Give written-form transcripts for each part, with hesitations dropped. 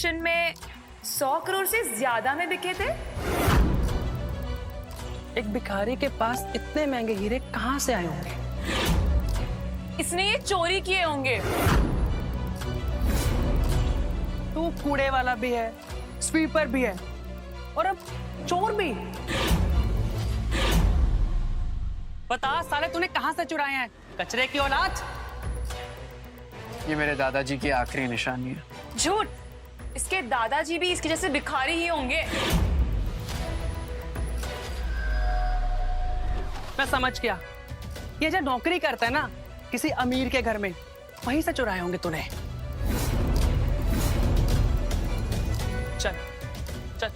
Auction में 100 करोड़ से ज्यादा में बिके थे। एक भिखारी के पास इतने महंगे हीरे कहाँ से आए होंगे? इसने ये चोरी किए होंगे। तू कूड़े वाला भी है, स्वीपर भी है और अब चोर भी। बता साले तूने कहां से चुराए हैं? कचरे की औलाद। ये मेरे दादाजी की आखिरी निशानी है। झूठ। इसके दादाजी भी इसके जैसे भिखारी ही होंगे। मैं समझ गया, ये जो नौकरी करता है ना किसी अमीर के घर में, वहीं से चुराए होंगे तूने। चल चल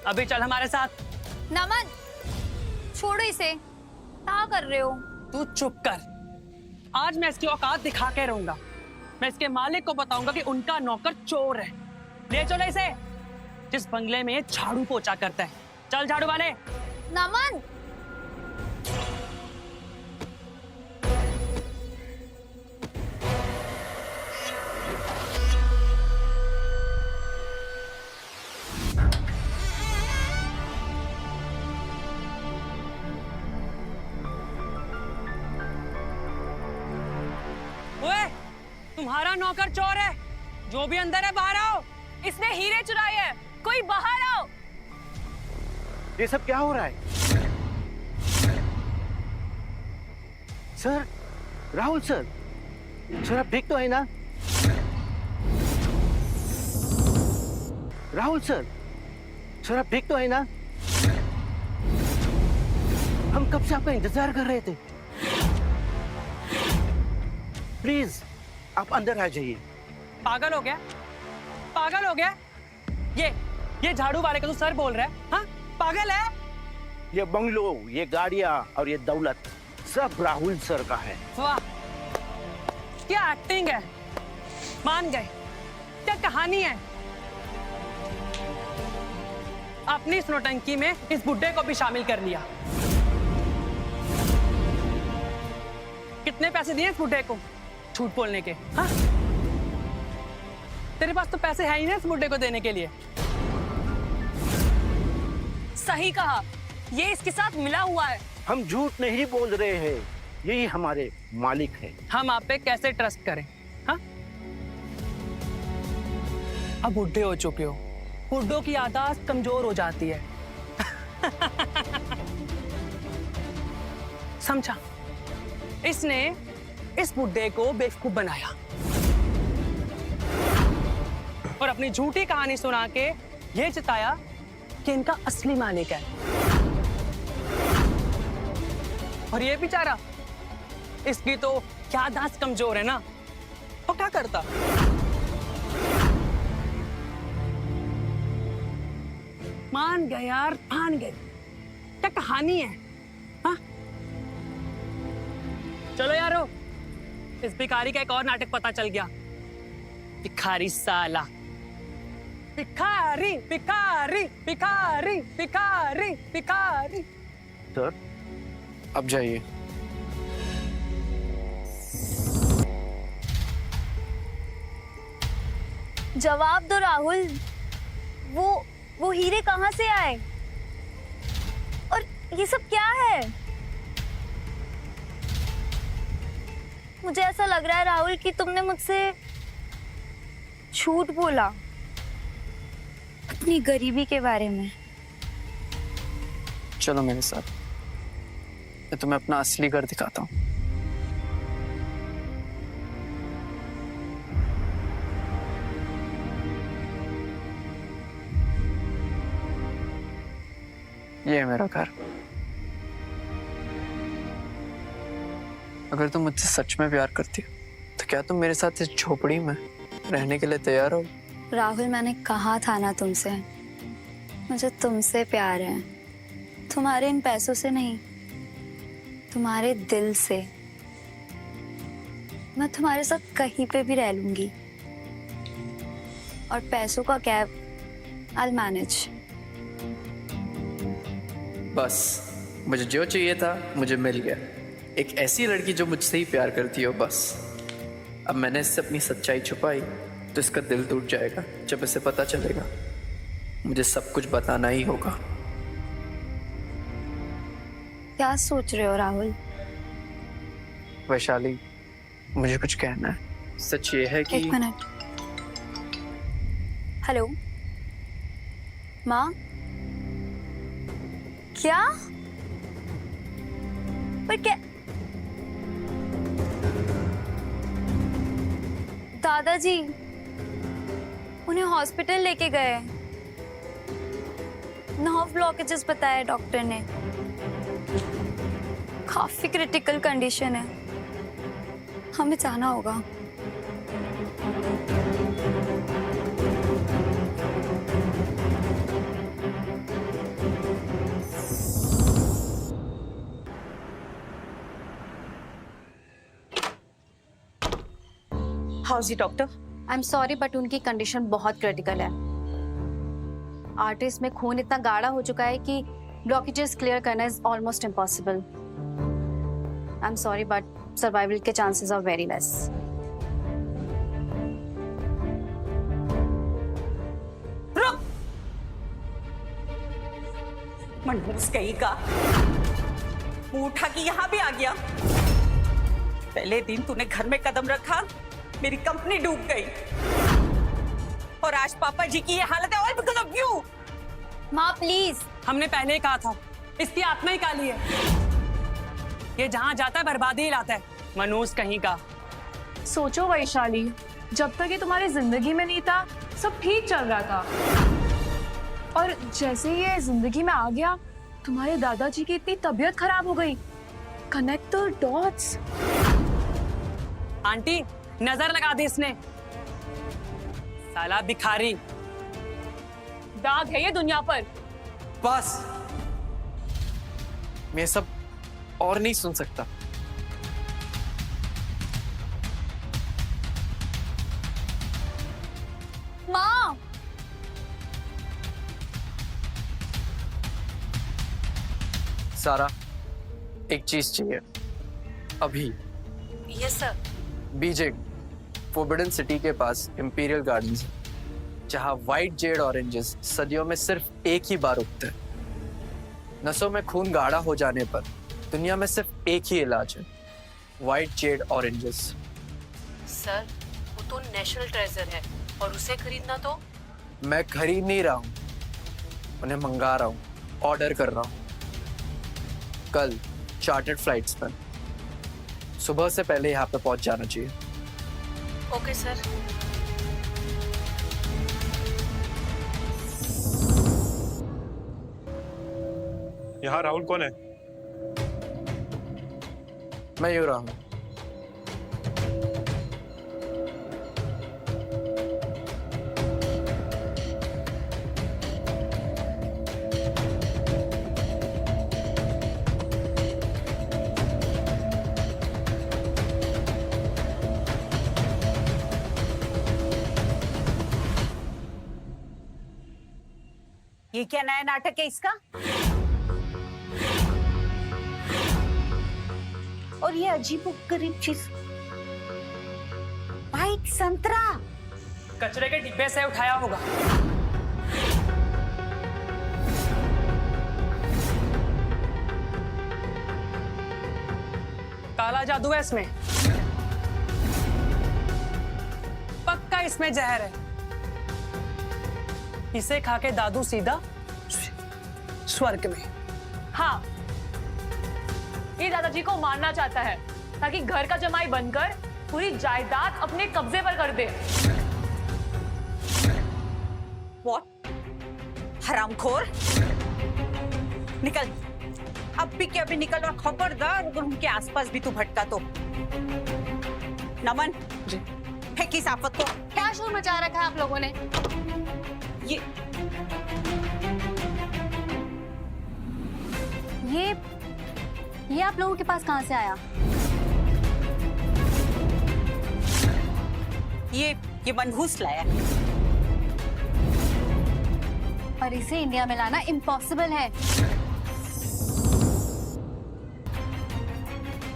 अभी चल हमारे साथ। नमन, छोड़ो इसे। क्या कर रहे हो? तू चुप कर। आज मैं इसकी औकात दिखा के रहूंगा। मैं इसके मालिक को बताऊंगा कि उनका नौकर चोर है। ले चलो इसे, जिस बंगले में झाड़ू पोछा करता है। चल झाड़ू वाले। नमन, ओए, तुम्हारा नौकर चोर है। जो भी अंदर है बाहर आओ। इसने हीरे चुराए हैं। कोई बाहर आओ। ये सब क्या हो रहा है? सर, राहुल सर, सर आप ठीक तो है ना? राहुल सर, सर आप ठीक तो है ना? हम कब से आपका इंतजार कर रहे थे। प्लीज आप अंदर आ जाइए। पागल हो गया? पागल हो गया? ये झाड़ू वाले का तो सर बोल रहा है। हाँ, पागल है? ये बंगलो, ये गाड़ियां और ये दौलत सब राहुल सर का है। वाह, क्या एक्टिंग है। मान गए। क्या कहानी है। अपनी इस नौटंकी में इस बुड्ढे को भी शामिल कर लिया। कितने पैसे दिए इस बुड्ढे को झूठ बोलने के? हाँ, तेरे पास तो पैसे है ही ना इस बुड्ढे को देने के लिए। सही कहा, ये इसके साथ मिला हुआ है। हम झूठ नहीं बोल रहे हैं, यही हमारे मालिक है। हम आप पे कैसे ट्रस्ट करें? हाँ, अब बुढ़े हो चुके हो। बुड्ढों की याददाश्त कमजोर हो जाती है। समझा? इसने इस बुड्ढे को बेवकूफ बनाया और अपनी झूठी कहानी सुना के ये जताया कि इनका असली मालिक है। और ये बेचारा, इसकी तो याददाश्त कमजोर है ना, तो क्या करता? मान गए यार, मान गए। क्या कहानी है? हाँ, चलो यारो, इस भिखारी का एक और नाटक पता चल गया। भिखारी साला। भिखारी भिखारी भिखारी भिखारी भिखारी। सर अब जाइए। जवाब दो राहुल। वो हीरे कहाँ से आए? और ये सब क्या है? मुझे ऐसा लग रहा है राहुल कि तुमने मुझसे झूठ बोला अपनी गरीबी के बारे में। चलो मेरे साथ, मैं तुम्हें अपना असली घर दिखाता हूँ। ये है मेरा घर। अगर तुम मुझसे सच में प्यार करती हो तो क्या तुम मेरे साथ इस झोपड़ी में रहने के लिए तैयार हो? राहुल, मैंने कहा था ना तुमसे, मुझे तुमसे प्यार है। तुम्हारे इन पैसों से नहीं, तुम्हारे दिल से। मैं तुम्हारे साथ कहीं पे भी रह लूंगी। और पैसों का कैब I'll manage। बस मुझे जो चाहिए था मुझे मिल गया। एक ऐसी लड़की जो मुझसे ही प्यार करती हो। बस अब मैंने इससे अपनी सच्चाई छुपाई तो इसका दिल टूट जाएगा जब इसे पता चलेगा। मुझे सब कुछ बताना ही होगा। क्या सोच रहे हो राहुल? वैशाली, मुझे कुछ कहना है। सच ये है कि 1 मिनट। हेलो माँ, क्या? पर क्या? दादाजी उन्हें हॉस्पिटल लेके गए। नर्व ब्लॉकेजेस बताया डॉक्टर ने। काफी क्रिटिकल कंडीशन है, हमें जाना होगा। How is doctor? I am sorry but उनकी कंडीशन बहुत क्रिटिकल है। आर्टरीज में खून इतना गाढ़ा हो चुका है कि ब्लॉकेजेस क्लियर करना is almost impossible. I am sorry but survival के चांसेस आर वेरी लेस। रुक! मनहूस कहीं का मुंह उठा के यहाँ भी आ गया। पहले दिन तूने घर में कदम रखा, मेरी कंपनी डूब गई। और आज पापा जी की ये हालत है और बिकॉज़ ऑफ यू। माँ प्लीज। हमने पहले ही कहा था, इसकी आत्मा ही काली है। ये जहां जाता है बर्बादी ही लाता है, मनूस कहीं का। सोचो वैशाली, जब तक ये तुम्हारी जिंदगी में नहीं था सब ठीक चल रहा था, और जैसे ही ये जिंदगी में आ गया तुम्हारे दादाजी की इतनी तबीयत खराब हो गई। Connect the dots. आंटी नजर लगा दी इसने, साला भिखारी। दाग है ये दुनिया पर। बस, मैं सब और नहीं सुन सकता। माँ सारा, एक चीज चाहिए अभी। Yes sir. बीजे फोर्बिडन सिटी के पास इंपीरियल गार्डन्स है, जहां व्हाइट जेड ऑरेंजेस सदियों में सिर्फ एक ही बार उगते हैं। नसों में खून गाढ़ा हो जाने पर दुनिया में सिर्फ एक ही इलाज है, व्हाइट जेड ऑरेंजेस। सर, वो तो नेशनल ट्रेजर है और उसे खरीदना तो। मैं खरीद नहीं रहा हूँ, उन्हें मंगा रहा हूँ, ऑर्डर कर रहा हूँ। कल चार्टर्ड फ्लाइट्स पर सुबह से पहले यहाँ पे पहुंच जाना चाहिए। Okay sir. यहाँ राहुल कौन है? मैं यूं रहा हूँ। ये क्या नया नाटक है इसका? और ये अजीबोगरीब चीज, व्हाइट संतरा। कचरे के डिब्बे से उठाया होगा। काला जादू है इसमें, पक्का इसमें जहर है। इसे खा के दादू सीधा स्वर्ग में। हाँ, ये दादाजी को मारना चाहता है ताकि घर का जमाई बनकर पूरी जायदाद अपने कब्जे पर कर दे। व्हाट? हरामखोर, निकल अभी के अभी निकल, और खबरदार अगर उनके आसपास भी तू भटका तो। नमन जी। फेंक इस आफत को। क्या शोर मचा रखा है आप लोगों ने? ये आप लोगों के पास कहां से आया? ये मनहूस लाया। और इसे इंडिया में लाना इम्पॉसिबल है।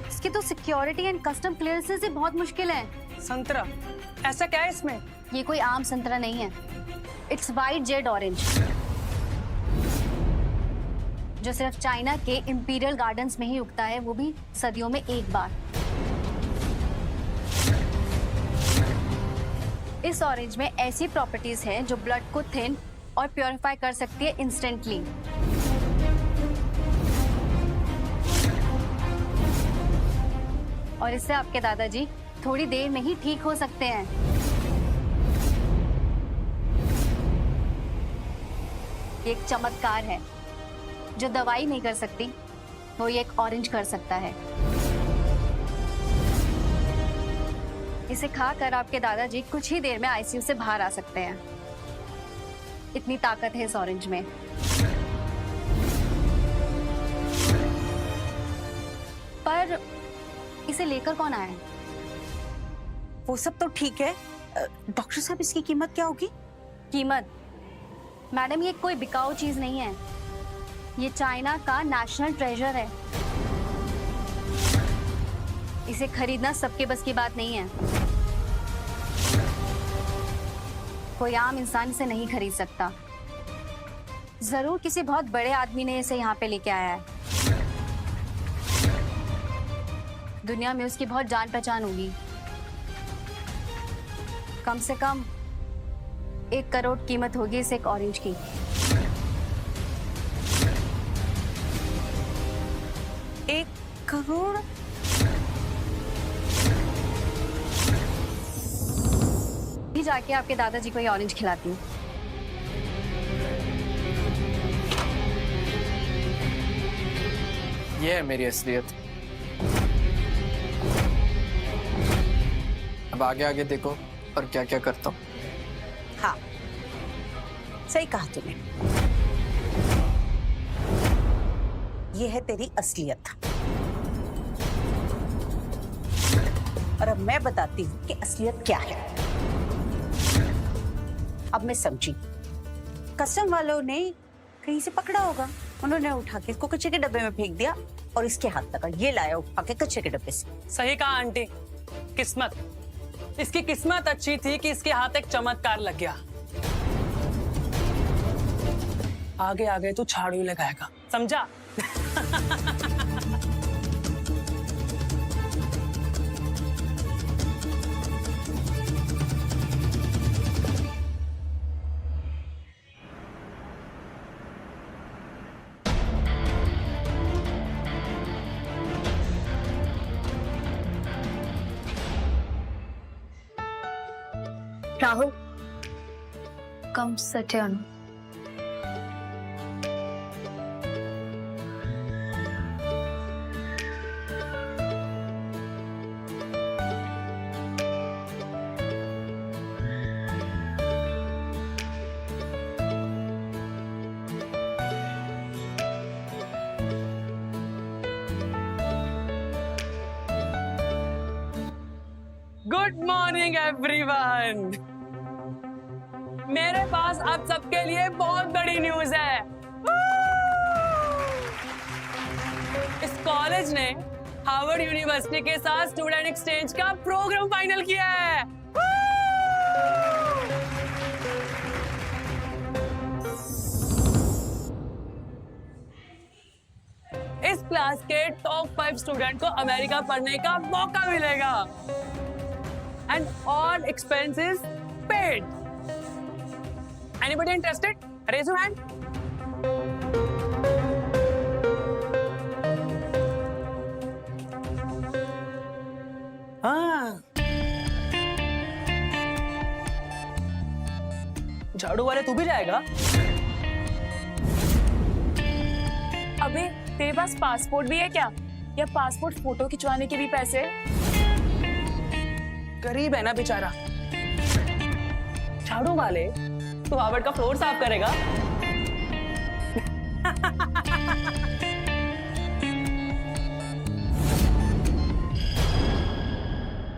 इसकी तो सिक्योरिटी एंड कस्टम क्लियरेंसेस ही बहुत मुश्किल है। संतरा, ऐसा क्या है इसमें? ये कोई आम संतरा नहीं है, इट्स वाइट जेड ऑरेंज, जो सिर्फ चाइना के इंपीरियल गार्डन्स में ही उगता है, वो भी सदियों में एक बार। इस ऑरेंज में ऐसी प्रॉपर्टीज हैं जो ब्लड को थिन और प्योरीफाई कर सकती है इंस्टेंटली। और इससे आपके दादाजी थोड़ी देर में ही ठीक हो सकते हैं। ये एक चमत्कार है, जो दवाई नहीं कर सकती वो ये एक ऑरेंज कर सकता है। इसे खाकर आपके दादाजी कुछ ही देर में आईसीयू से बाहर आ सकते हैं, इतनी ताकत है इस ऑरेंज में। पर इसे लेकर कौन आया है? वो सब तो ठीक है, डॉक्टर साहब इसकी कीमत क्या होगी? कीमत? मैडम, ये कोई बिकाऊ चीज नहीं है, ये चाइना का नेशनल ट्रेजर है। इसे खरीदना सबके बस की बात नहीं है। कोई आम इंसान इसे नहीं खरीद सकता। जरूर किसी बहुत बड़े आदमी ने इसे यहाँ पे लेके आया है। दुनिया में उसकी बहुत जान पहचान होगी। कम से कम 1 करोड़ कीमत होगी इस एक ऑरेंज की। एक करोड़? भी जाके आपके दादाजी को ये ऑरेंज खिलाती हूँ। ये है मेरी असलियत। अब आगे आगे देखो और क्या क्या करता हूँ। हाँ, सही कहा तूने। ये है तेरी असलियत। और अब मैं बताती हूँ कि असलियत क्या है। अब मैं समझी, कस्टम वालों ने कहीं से पकड़ा होगा, उन्होंने उठा के इसको कचरे के डब्बे में फेंक दिया और इसके हाथ लगा। ये लाया उठा के कचरे के डब्बे से। सही कहा आंटी, किस्मत। इसकी किस्मत अच्छी थी कि इसके हाथ एक चमत्कार लग गया। आगे आगे तू झाड़ू ही लगाएगा, समझा? Rahul, come sit here. Good morning everyone. मेरे पास आप सबके लिए बहुत बड़ी न्यूज है। इस कॉलेज ने हार्वर्ड यूनिवर्सिटी के साथ स्टूडेंट एक्सचेंज का प्रोग्राम फाइनल किया है। इस क्लास के टॉप 5 स्टूडेंट को अमेरिका पढ़ने का मौका मिलेगा and all expenses paid. Anybody interested? Raise your hand. हाँ, झाड़ू वाले तू भी जाएगा? अबे, तेरे पास पासपोर्ट भी है क्या? या पासपोर्ट फोटो खिंचवाने के भी पैसे? गरीब है ना बेचारा। झाड़ू वाले तो हार्वर्ड का फ्लोर साफ करेगा।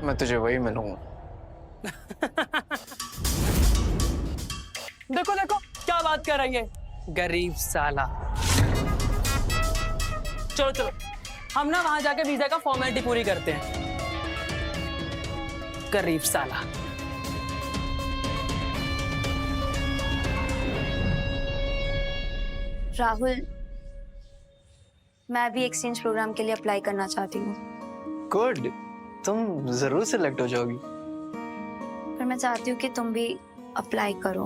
मैं तुझे वही मिलूंगा। देखो देखो क्या बात कर रही है, गरीब साला। चलो चलो, हम ना वहां जाके वीजा का फॉर्मेलिटी पूरी करते हैं। गरीब साला। राहुल, मैं भी एक्सचेंज प्रोग्राम के लिए अप्लाई करना चाहती हूँ, गुड, तुम जरूर सिलेक्ट हो जाओगी। पर मैं चाहती हूँ कि तुम भी अप्लाई करो।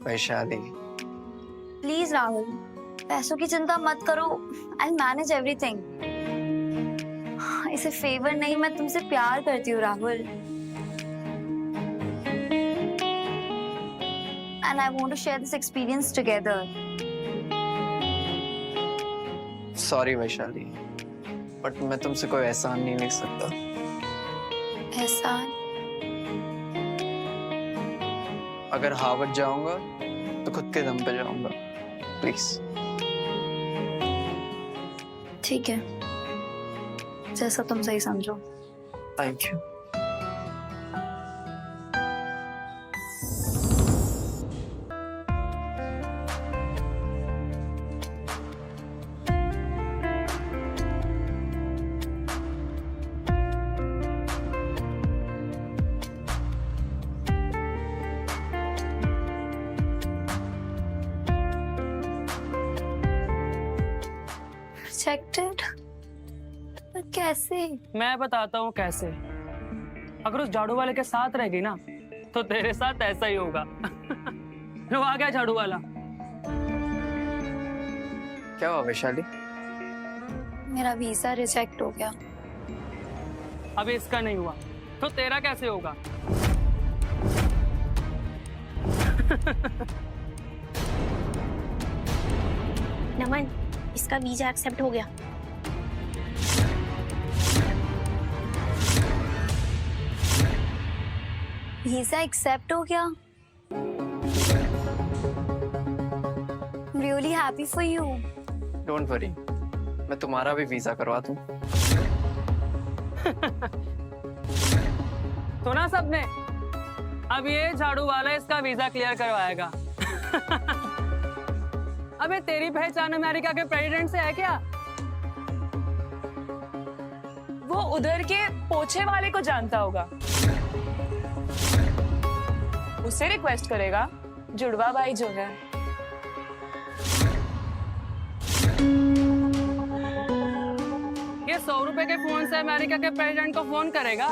वैशाली, प्लीज राहुल, पैसों की चिंता मत करो, आई मैनेज एवरीथिंग। इसे फेवर नहीं, मैं तुमसे प्यार करती हूँ Rahul, and I want to share this experience together. Sorry Vaishali, but मैं तुमसे कोई एहसान नहीं ले सकता। एहसान? अगर हार्वर्ड जाऊंगा तो खुद के दम पे जाऊंगा, प्लीज। ठीक है, जैसा तुम सही समझो। Thank you. रिजेक्टेड? पर कैसे? मैं बताता हूँ कैसे। अगर उस झाड़ू वाले के साथ रहेगी ना तो तेरे साथ ऐसा ही होगा। लो आ गया झाड़ू वाला। क्या हुआ वैशाली? मेरा वीजा रिजेक्ट हो गया। अभी इसका नहीं हुआ तो तेरा कैसे होगा? नमन, इसका वीजा एक्सेप्ट हो गया। वीजा एक्सेप्ट हो गया? Really happy for you. Don't worry, मैं तुम्हारा भी वीजा करवा दूं। सुना सबने? अब ये झाड़ू वाला इसका वीजा क्लियर करवाएगा। अबे तेरी पहचान अमेरिका के प्रेसिडेंट से है क्या? वो उधर के पोछे वाले को जानता होगा, उससे रिक्वेस्ट करेगा। जुड़वा भाई जो है। ये 100 रुपए के फोन से अमेरिका के प्रेसिडेंट को फोन करेगा।